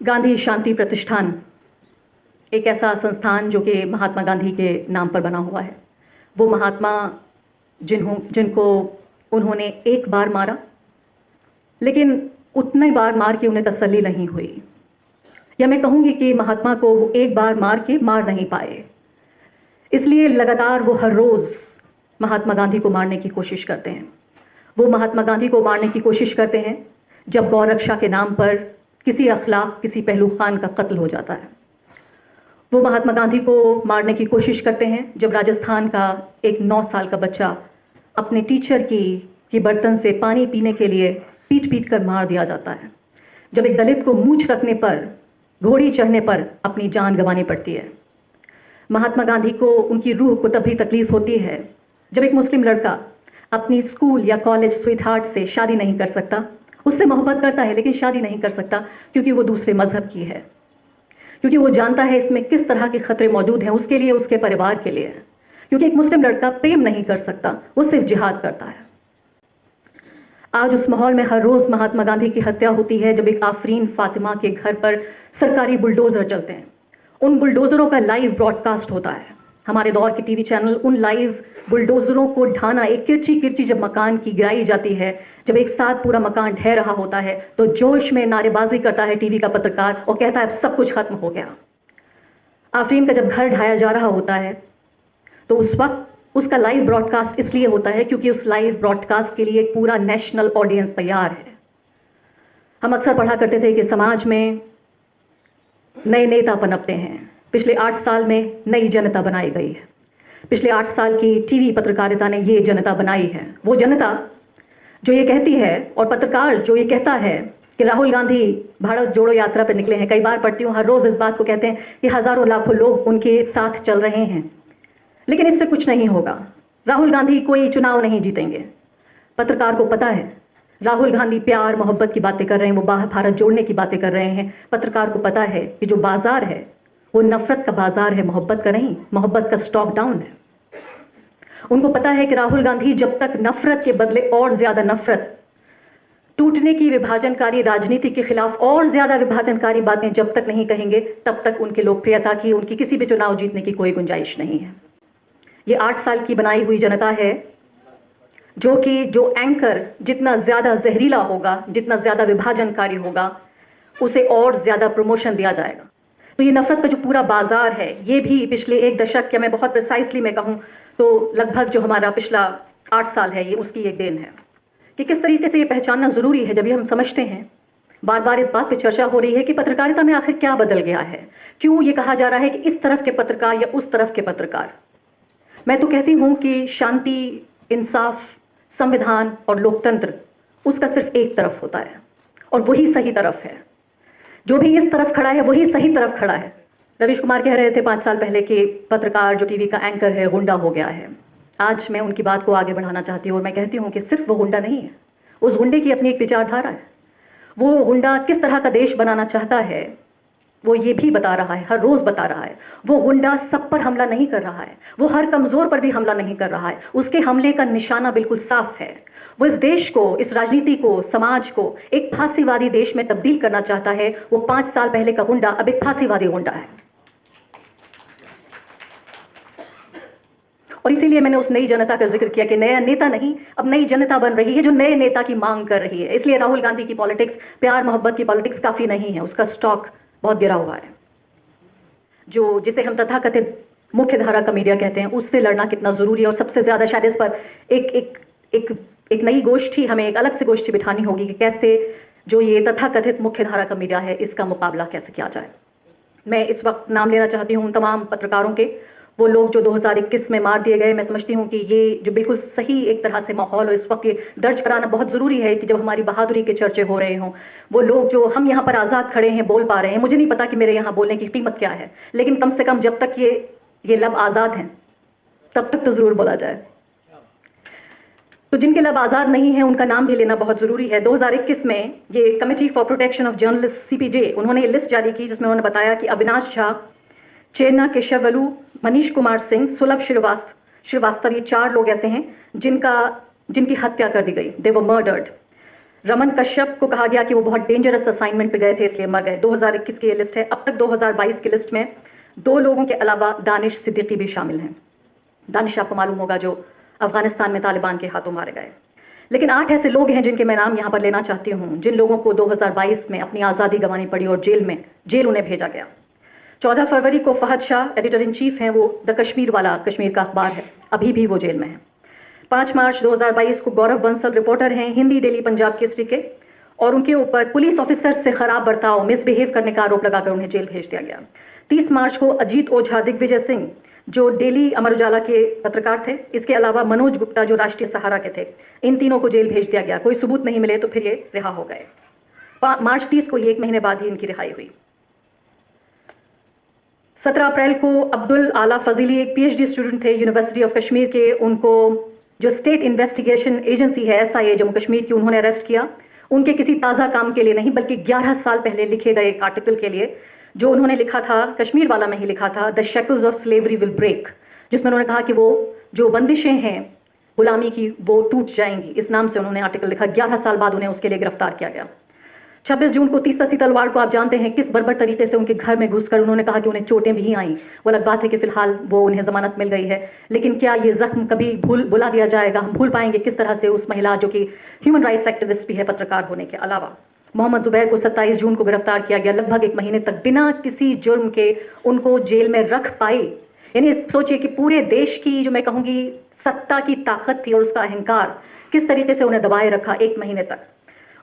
गांधी शांति प्रतिष्ठान एक ऐसा संस्थान जो कि महात्मा गांधी के नाम पर बना हुआ है। वो महात्मा जिनको उन्होंने एक बार मारा, लेकिन उतने बार मार के उन्हें तसल्ली नहीं हुई, या मैं कहूँगी कि महात्मा को वो एक बार मार के मार नहीं पाए, इसलिए लगातार वो हर रोज़ महात्मा गांधी को मारने की कोशिश करते हैं। वो महात्मा गांधी को मारने की कोशिश करते हैं जब गौ रक्षा के नाम पर किसी अखलाक, किसी पहलू खान का कत्ल हो जाता है। वो महात्मा गांधी को मारने की कोशिश करते हैं जब राजस्थान का एक 9 साल का बच्चा अपने टीचर की बर्तन से पानी पीने के लिए पीट पीट कर मार दिया जाता है। जब एक दलित को मूंछ रखने पर, घोड़ी चढ़ने पर अपनी जान गंवानी पड़ती है। महात्मा गांधी को उनकी रूह को तभी तकलीफ होती है जब एक मुस्लिम लड़का अपनी स्कूल या कॉलेज स्वीटहार्ट से शादी नहीं कर सकता। उससे मोहब्बत करता है लेकिन शादी नहीं कर सकता क्योंकि वो दूसरे मजहब की है, क्योंकि वो जानता है इसमें किस तरह के खतरे मौजूद हैं उसके लिए, उसके परिवार के लिए। क्योंकि एक मुस्लिम लड़का प्रेम नहीं कर सकता, वो सिर्फ जिहाद करता है। आज उस माहौल में हर रोज महात्मा गांधी की हत्या होती है जब एक आफरीन फातिमा के घर पर सरकारी बुलडोजर चलते हैं। उन बुलडोजरों का लाइव ब्रॉडकास्ट होता है। हमारे दौर के टीवी चैनल उन लाइव बुलडोजरों को ढाना, एक किरची किरची जब मकान की गिराई जाती है, जब एक साथ पूरा मकान ढह रहा होता है, तो जोश में नारेबाजी करता है टीवी का पत्रकार और कहता है अब सब कुछ खत्म हो गया। आफरीन का जब घर ढाया जा रहा होता है तो उस वक्त उसका लाइव ब्रॉडकास्ट इसलिए होता है क्योंकि उस लाइव ब्रॉडकास्ट के लिए एक पूरा नेशनल ऑडियंस तैयार है। हम अक्सर पढ़ा करते थे कि समाज में नए नेता पनपते हैं। पिछले 8 साल में नई जनता बनाई गई है। पिछले 8 साल की टीवी पत्रकारिता ने ये जनता बनाई है। वो जनता जो ये कहती है और पत्रकार जो ये कहता है कि राहुल गांधी भारत जोड़ो यात्रा पर निकले हैं। कई बार पढ़ती हूँ, हर रोज़ इस बात को कहते हैं कि हज़ारों लाखों लोग उनके साथ चल रहे हैं, लेकिन इससे कुछ नहीं होगा। राहुल गांधी कोई चुनाव नहीं जीतेंगे। पत्रकार को पता है राहुल गांधी प्यार मोहब्बत की बातें कर रहे हैं, वो भारत जोड़ने की बातें कर रहे हैं। पत्रकार को पता है कि जो बाजार है वो नफरत का बाजार है, मोहब्बत का नहीं। मोहब्बत का स्टॉक डाउन है। उनको पता है कि राहुल गांधी जब तक नफरत के बदले और ज्यादा नफरत, टूटने की विभाजनकारी राजनीति के खिलाफ और ज्यादा विभाजनकारी बातें जब तक नहीं कहेंगे, तब तक उनके लोकप्रियता की, उनकी किसी भी चुनाव जीतने की कोई गुंजाइश नहीं है। ये 8 साल की बनाई हुई जनता है जो एंकर जितना ज्यादा जहरीला होगा, जितना ज्यादा विभाजनकारी होगा, उसे और ज्यादा प्रमोशन दिया जाएगा। तो ये नफरत का जो पूरा बाजार है, ये भी पिछले 1 दशक के, मैं बहुत प्रिसाइसली मैं कहूँ तो लगभग जो हमारा पिछला 8 साल है, ये उसकी एक देन है कि किस तरीके से ये पहचानना ज़रूरी है। जब ये हम समझते हैं, बार बार इस बात पे चर्चा हो रही है कि पत्रकारिता में आखिर क्या बदल गया है, क्यों ये कहा जा रहा है कि इस तरफ के पत्रकार या उस तरफ के पत्रकार। मैं तो कहती हूँ कि शांति, इंसाफ, संविधान और लोकतंत्र, उसका सिर्फ एक तरफ होता है और वही सही तरफ है। जो भी इस तरफ खड़ा है वही सही तरफ खड़ा है। रवीश कुमार कह रहे थे 5 साल पहले कि पत्रकार जो टीवी का एंकर है गुंडा हो गया है। आज मैं उनकी बात को आगे बढ़ाना चाहती हूँ और मैं कहती हूँ कि सिर्फ वो गुंडा नहीं है, उस गुंडे की अपनी एक विचारधारा है। वो गुंडा किस तरह का देश बनाना चाहता है वो ये भी बता रहा है, हर रोज बता रहा है। वो गुंडा सब पर हमला नहीं कर रहा है, वो हर कमजोर पर भी हमला नहीं कर रहा है। उसके हमले का निशाना बिल्कुल साफ है। वो इस देश को, इस राजनीति को, समाज को एक फांसीवादी देश में तब्दील करना चाहता है। वो 5 साल पहले का गुंडा अब एक फांसीवादी गुंडा है। और इसीलिए मैंने उस नई जनता का जिक्र किया कि नया नेता नहीं, अब नई जनता बन रही है जो नए नेता की मांग कर रही है। इसलिए राहुल गांधी की पॉलिटिक्स, प्यार मोहब्बत की पॉलिटिक्स काफी नहीं है, उसका स्टॉक बहुत गिरा हुआ है। जो जिसे हम तथाकथित मुख्य धारा का मीडिया कहते हैं, उससे लड़ना कितना जरूरी है। और सबसे ज्यादा शायद इस पर एक नई गोष्ठी, हमें एक अलग से गोष्ठी बिठानी होगी कि कैसे जो ये तथाकथित मुख्य धारा का मीडिया है, इसका मुकाबला कैसे किया जाए। मैं इस वक्त नाम लेना चाहती हूँ उन तमाम पत्रकारों के, वो लोग जो 2021 में मार दिए गए। मैं समझती हूँ कि ये जो बिल्कुल सही एक तरह से माहौल, और इस वक्त ये दर्ज कराना बहुत ज़रूरी है कि जब हमारी बहादुरी के चर्चे हो रहे हों, वो लोग जो हम यहाँ पर आज़ाद खड़े हैं, बोल पा रहे हैं। मुझे नहीं पता कि मेरे यहाँ बोलने की कीमत क्या है, लेकिन कम से कम जब तक ये लब आज़ाद हैं तब तक तो ज़रूर बोला जाए। तो जिनके लब आज़ाद नहीं है उनका नाम भी लेना बहुत ज़रूरी है। 2021 में ये committee for protection of journalist CPJ, उन्होंने लिस्ट जारी की जिसमें उन्होंने बताया कि अविनाश झा, चेन्ना केशवलू, मनीष कुमार सिंह, सुलभ श्रीवास्तव, ये 4 लोग ऐसे हैं जिनकी हत्या कर दी गई। दे वर मर्डर्ड। रमन कश्यप को कहा गया कि वो बहुत डेंजरस असाइनमेंट पे गए थे इसलिए मर गए। 2021 की ये लिस्ट है। अब तक 2022 की लिस्ट में 2 लोगों के अलावा दानिश सिद्दीकी भी शामिल हैं। दानिश आपको मालूम होगा जो अफगानिस्तान में तालिबान के हाथों मारे गए। लेकिन 8 ऐसे लोग हैं जिनके मैं नाम यहाँ पर लेना चाहती हूँ, जिन लोगों को 2022 में अपनी आज़ादी गंवानी पड़ी और जेल उन्हें भेजा गया। 14 फरवरी को Fahad Shah editor in chief हैं, वो द कश्मीर वाला कश्मीर का अखबार है, अभी भी वो जेल में है। 5 मार्च 2022 को गौरव बंसल रिपोर्टर हैं हिंदी डेली पंजाब केसरी के, और उनके ऊपर पुलिस ऑफिसर से खराब बर्ताव, मिसबिहेव करने का आरोप लगाकर उन्हें जेल भेज दिया गया। 30 मार्च को अजीत ओझा, दिग्विजय सिंह जो डेली अमर उजाला के पत्रकार थे, इसके अलावा मनोज गुप्ता जो राष्ट्रीय सहारा के थे, इन तीनों को जेल भेज दिया गया। कोई सबूत नहीं मिले तो फिर ये रिहा हो गए। मार्च 30 को, ये 1 महीने बाद ही इनकी रिहाई हुई। 17 अप्रैल को अब्दुल आला फजीली एक पीएचडी स्टूडेंट थे यूनिवर्सिटी ऑफ कश्मीर के, उनको जो स्टेट इन्वेस्टिगेशन एजेंसी है SIA जम्मू कश्मीर की, उन्होंने अरेस्ट किया। उनके किसी ताज़ा काम के लिए नहीं, बल्कि 11 साल पहले लिखे गए एक आर्टिकल के लिए जो उन्होंने लिखा था, कश्मीर वाला में ही लिखा था, the shackles of slavery will break, जिसमें उन्होंने कहा कि वो जो बंदिशें हैं गुलामी की वो टूट जाएंगी। इस नाम से उन्होंने आर्टिकल लिखा। 11 साल बाद उन्हें उसके लिए गिरफ्तार किया गया। 26 जून को तीस्ता सी तलवार को आप जानते हैं किस बर्बर तरीके से उनके घर में घुसकर उन्होंने कहा कि उन्हें चोटें भी आई। वो अलग बात है कि फिलहाल वो उन्हें जमानत मिल गई है, लेकिन क्या ये जख्म कभी भुला दिया जाएगा? हम भूल पाएंगे किस तरह से उस महिला जो कि ह्यूमन राइट्स एक्टिविस्ट भी है पत्रकार होने के अलावा। मोहम्मद जुबैर को 27 जून को गिरफ्तार किया गया। लगभग 1 महीने तक बिना किसी जुर्म के उनको जेल में रख पाए। यानी सोचिए कि पूरे देश की जो मैं कहूँगी सत्ता की ताकत थी और उसका अहंकार, किस तरीके से उन्हें दबाए रखा 1 महीने तक।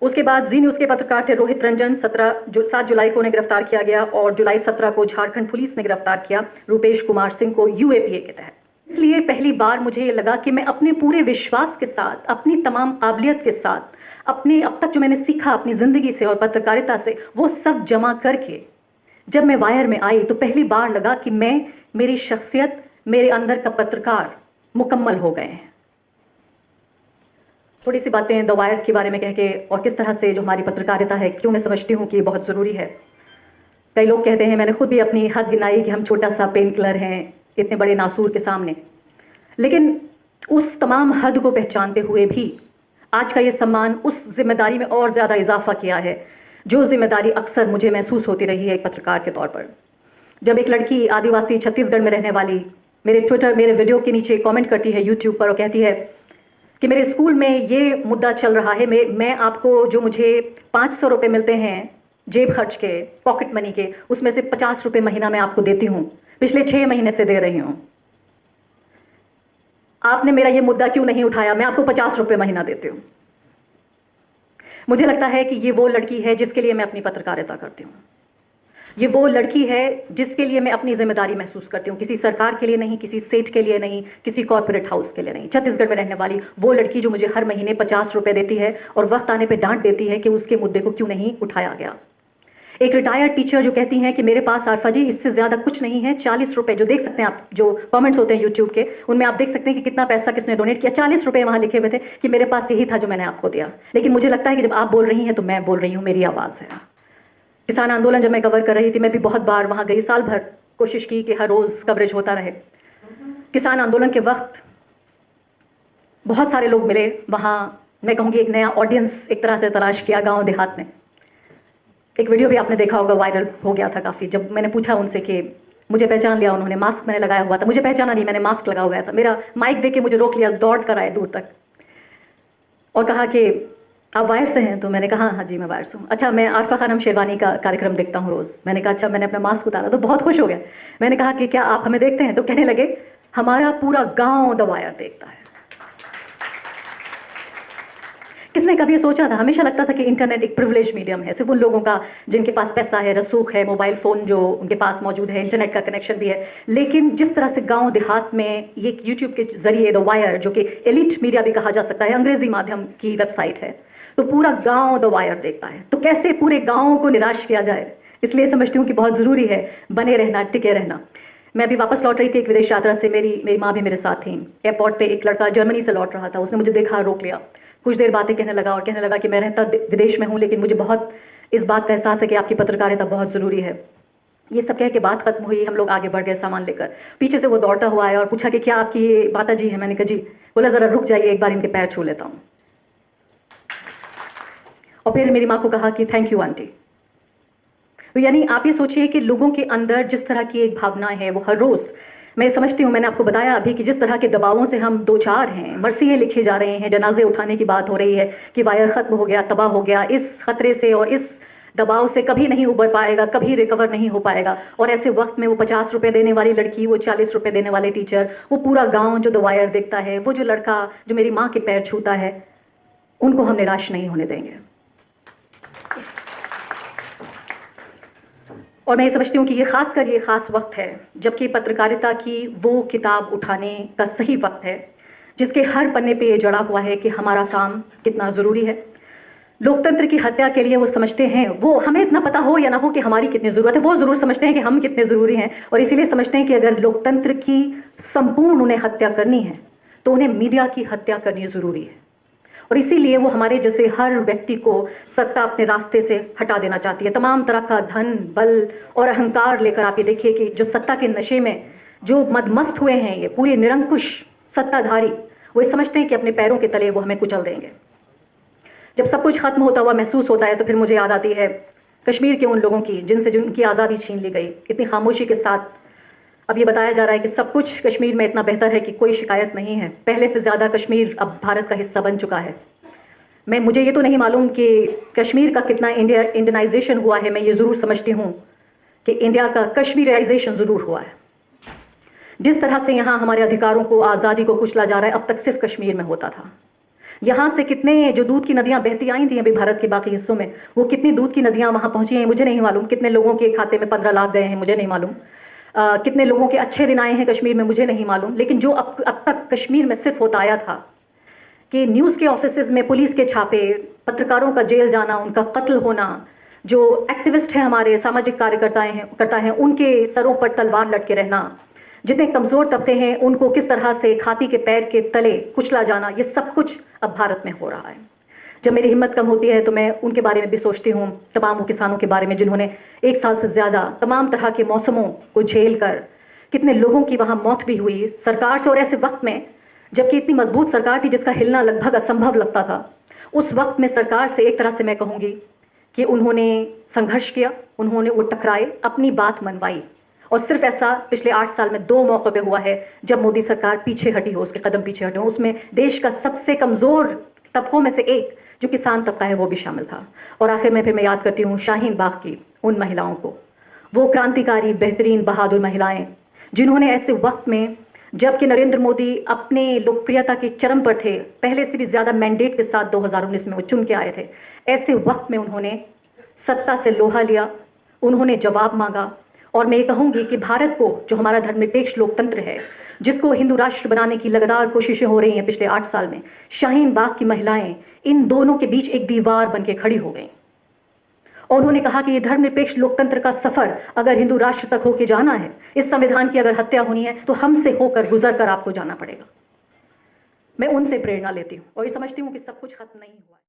उसके बाद जी न्यूज़ के पत्रकार थे रोहित रंजन, 7 जुलाई को उन्हें गिरफ्तार किया गया, और जुलाई 17 को झारखंड पुलिस ने गिरफ्तार किया रूपेश कुमार सिंह को UAPA के तहत। इसलिए पहली बार मुझे ये लगा कि मैं अपने पूरे विश्वास के साथ, अपनी तमाम काबिलियत के साथ, अपने अब तक जो मैंने सीखा अपनी ज़िंदगी से और पत्रकारिता से, वो सब जमा करके जब मैं वायर में आई तो पहली बार लगा कि मेरी शख्सियत, मेरे अंदर का पत्रकार मुकम्मल हो गए हैं। थोड़ी सी बातें द वायर के बारे में कह के, और किस तरह से जो हमारी पत्रकारिता है, क्यों मैं समझती हूँ कि ये बहुत ज़रूरी है। कई लोग कहते हैं, मैंने खुद भी अपनी हद गिनाई कि हम छोटा सा पेन किलर हैं इतने बड़े नासूर के सामने, लेकिन उस तमाम हद को पहचानते हुए भी आज का ये सम्मान उस जिम्मेदारी में और ज़्यादा इजाफा किया है, जो जिम्मेदारी अक्सर मुझे महसूस होती रही है एक पत्रकार के तौर पर। जब एक लड़की आदिवासी छत्तीसगढ़ में रहने वाली मेरे वीडियो के नीचे कमेंट करती है यूट्यूब पर और कहती है कि मेरे स्कूल में ये मुद्दा चल रहा है, मैं आपको जो मुझे 500 रुपये मिलते हैं जेब खर्च के, पॉकेट मनी के, उसमें से 50 रुपये महीना मैं आपको देती हूँ, पिछले 6 महीने से दे रही हूँ। आपने मेरा ये मुद्दा क्यों नहीं उठाया? मैं आपको 50 रुपये महीना देती हूँ। मुझे लगता है कि ये वो लड़की है जिसके लिए मैं अपनी पत्रकारिता करती हूँ। ये वो लड़की है जिसके लिए मैं अपनी जिम्मेदारी महसूस करती हूँ, किसी सरकार के लिए नहीं, किसी सेठ के लिए नहीं, किसी कॉर्पोरेट हाउस के लिए नहीं। छत्तीसगढ़ में रहने वाली वो लड़की जो मुझे हर महीने 50 रुपये देती है और वक्त आने पर डांट देती है कि उसके मुद्दे को क्यों नहीं उठाया गया। एक रिटायर्ड टीचर जो कहती हैं कि मेरे पास आरफा जी इससे ज़्यादा कुछ नहीं है, 40 रुपये, जो देख सकते हैं आप, जो कमेंट्स होते हैं यूट्यूब के, उनमें आप देख सकते हैं कि कितना पैसा किसने डोनेट किया। 40 रुपये वहाँ लिखे हुए थे कि मेरे पास यही था जो मैंने आपको दिया। लेकिन मुझे लगता है कि जब आप बोल रही हैं तो मैं बोल रही हूँ, मेरी आवाज़ है। किसान आंदोलन जब मैं कवर कर रही थी, मैं भी बहुत बार वहाँ गई, साल भर कोशिश की कि हर रोज़ कवरेज होता रहे। किसान आंदोलन के वक्त बहुत सारे लोग मिले वहाँ, मैं कहूँगी एक नया ऑडियंस एक तरह से तलाश किया गाँव देहात में। एक वीडियो भी आपने देखा होगा, वायरल हो गया था काफ़ी, जब मैंने पूछा उनसे कि मुझे पहचान लिया उन्होंने, मास्क मैंने लगाया हुआ था, मुझे पहचाना नहीं, मैंने मास्क लगा हुआ था। मेरा माइक देके मुझे रोक लिया, दौड़ कर आए दूर तक और कहा कि आप वायर से हैं? तो मैंने कहा हाँ जी मैं वायर से हूँ। अच्छा, मैं आरफा खानम शेरवानी का कार्यक्रम देखता हूँ रोज़। मैंने कहा अच्छा। मैंने अपना मास्क उतारा तो बहुत खुश हो गए। मैंने कहा कि क्या आप हमें देखते हैं? तो कहने लगे हमारा पूरा गाँव द वायर देखता है। किसने कभी सोचा था? हमेशा लगता था कि इंटरनेट एक प्रिविलेज मीडियम है, सिर्फ उन लोगों का जिनके पास पैसा है, रसूख है, मोबाइल फ़ोन जो उनके पास मौजूद है, इंटरनेट का कनेक्शन भी है। लेकिन जिस तरह से गांव देहात में ये यूट्यूब के जरिए द वायर, जो कि एलिट मीडिया भी कहा जा सकता है, अंग्रेजी माध्यम की वेबसाइट है, तो पूरा गाँव द वायर देखता है। तो कैसे पूरे गाँव को निराश किया जाए? इसलिए समझती हूँ कि बहुत ज़रूरी है बने रहना, टिके रहना। मैं अभी वापस लौट रही थी एक विदेश यात्रा से, मेरी माँ भी मेरे साथ थी। एयरपोर्ट पे एक लड़का जर्मनी से लौट रहा था, उसने मुझे देखा, रोक लिया, कुछ देर बातें कहने लगा और कहने लगा कि मैं रहता विदेश में हूँ, लेकिन मुझे बहुत इस बात का एहसास है कि आपकी पत्रकारिता बहुत ज़रूरी है। ये सब कह के बात खत्म हुई, हम लोग आगे बढ़ गए सामान लेकर। पीछे से वो दौड़ता हुआ आया और पूछा कि क्या आपकी ये माता जी है? मैंने कहा जी। बोला ज़रा रुक जाइए, एक बार इनके पैर छू लेता हूँ। और फिर मेरी माँ को कहा कि थैंक यू आंटी। तो यानी आप ये सोचिए कि लोगों के अंदर जिस तरह की एक भावना है वो हर रोज़, मैं समझती हूँ, मैंने आपको बताया अभी कि जिस तरह के दबावों से हम दो चार हैं, मरसिये लिखे जा रहे हैं, जनाजे उठाने की बात हो रही है कि वायर ख़त्म हो गया, तबाह हो गया, इस खतरे से और इस दबाव से कभी नहीं उबर पाएगा, कभी रिकवर नहीं हो पाएगा। और ऐसे वक्त में वो 50 रुपये देने वाली लड़की, वो 40 रुपये देने वाले टीचर, वो पूरा गाँव जो द वायर देखता है, वो जो लड़का जो मेरी माँ के पैर छूता है, उनको हम निराश नहीं होने देंगे। और मैं ये समझती हूँ कि ये ख़ास वक्त है जबकि पत्रकारिता की वो किताब उठाने का सही वक्त है जिसके हर पन्ने पे ये जड़ा हुआ है कि हमारा काम कितना ज़रूरी है। लोकतंत्र की हत्या के लिए वो समझते हैं, वो हमें इतना पता हो या ना हो कि हमारी कितनी ज़रूरत है, वो ज़रूर समझते हैं कि हम कितने ज़रूरी हैं, और इसीलिए समझते हैं कि अगर लोकतंत्र की संपूर्ण उन्हें हत्या करनी है तो उन्हें मीडिया की हत्या करनी ज़रूरी है। और इसीलिए वो हमारे जैसे हर व्यक्ति को सत्ता अपने रास्ते से हटा देना चाहती है। तमाम तरह का धन, बल और अहंकार लेकर आप ये देखिए कि जो सत्ता के नशे में जो मदमस्त हुए हैं, ये पूरे निरंकुश सत्ताधारी, वो समझते हैं कि अपने पैरों के तले वो हमें कुचल देंगे। जब सब कुछ खत्म होता हुआ महसूस होता है तो फिर मुझे याद आती है कश्मीर के उन लोगों की जिनसे जिनकी आज़ादी छीन ली गई, इतनी खामोशी के साथ। अब ये बताया जा रहा है कि सब कुछ कश्मीर में इतना बेहतर है कि कोई शिकायत नहीं है, पहले से ज़्यादा कश्मीर अब भारत का हिस्सा बन चुका है। मुझे ये तो नहीं मालूम कि कश्मीर का कितना इंडियनाइजेशन हुआ है, मैं ये ज़रूर समझती हूँ कि इंडिया का कश्मीराइजेशन ज़रूर हुआ है। जिस तरह से यहाँ हमारे अधिकारों को, आज़ादी को कुचला जा रहा है, अब तक सिर्फ कश्मीर में होता था। यहाँ से कितने जो दूध की नदियाँ बहती आई थी अभी भारत के बाकी हिस्सों में, वो कितनी दूध की नदियाँ वहाँ पहुँची हैं मुझे नहीं मालूम। कितने लोगों के खाते में 15 लाख गए हैं मुझे नहीं मालूम। कितने लोगों के अच्छे दिन आए हैं कश्मीर में मुझे नहीं मालूम। लेकिन जो अब तक कश्मीर में सिर्फ होता आया था कि न्यूज़ के ऑफिसेज में पुलिस के छापे, पत्रकारों का जेल जाना, उनका कत्ल होना, जो एक्टिविस्ट हैं हमारे सामाजिक कार्यकर्ता हैं उनके सरों पर तलवार लटके रहना, जितने कमज़ोर तबके हैं उनको किस तरह से खाती के पैर के तले कुचला जाना, ये सब कुछ अब भारत में हो रहा है। जब मेरी हिम्मत कम होती है तो मैं उनके बारे में भी सोचती हूँ, तमाम वो किसानों के बारे में जिन्होंने 1 साल से ज़्यादा तमाम तरह के मौसमों को झेल कर, कितने लोगों की वहाँ मौत भी हुई सरकार से, और ऐसे वक्त में जबकि इतनी मजबूत सरकार थी जिसका हिलना लगभग असंभव लगता था, उस वक्त में सरकार से एक तरह से मैं कहूँगी कि उन्होंने संघर्ष किया, उन्होंने वो टकराए, अपनी बात मनवाई। और सिर्फ ऐसा पिछले 8 साल में 2 मौक़ों पे हुआ है जब मोदी सरकार पीछे हटी हो, उसके कदम पीछे हटे हो। उसमें देश का सबसे कमज़ोर तबकों में से एक जो किसान तबका है वो भी शामिल था। और आखिर में फिर मैं याद करती हूँ शाहीन बाग की उन महिलाओं को, वो क्रांतिकारी, बेहतरीन, बहादुर महिलाएं जिन्होंने ऐसे वक्त में जबकि नरेंद्र मोदी अपने लोकप्रियता के चरम पर थे, पहले से भी ज़्यादा मैंडेट के साथ 2019 में वो चुन के आए थे, ऐसे वक्त में उन्होंने सत्ता से लोहा लिया, उन्होंने जवाब मांगा। और मैं ये कहूँगी कि भारत को, जो हमारा धर्मनिरपेक्ष लोकतंत्र है, जिसको हिंदू राष्ट्र बनाने की लगातार कोशिशें हो रही हैं पिछले 8 साल में, शाहीन बाग की महिलाएं इन दोनों के बीच एक दीवार बन के खड़ी हो गई। और उन्होंने कहा कि ये धर्मनिरपेक्ष लोकतंत्र का सफर अगर हिंदू राष्ट्र तक होके जाना है, इस संविधान की अगर हत्या होनी है तो हमसे होकर, गुजर कर आपको जाना पड़ेगा। मैं उनसे प्रेरणा लेती हूँ और ये समझती हूँ कि सब कुछ खत्म नहीं हुआ है।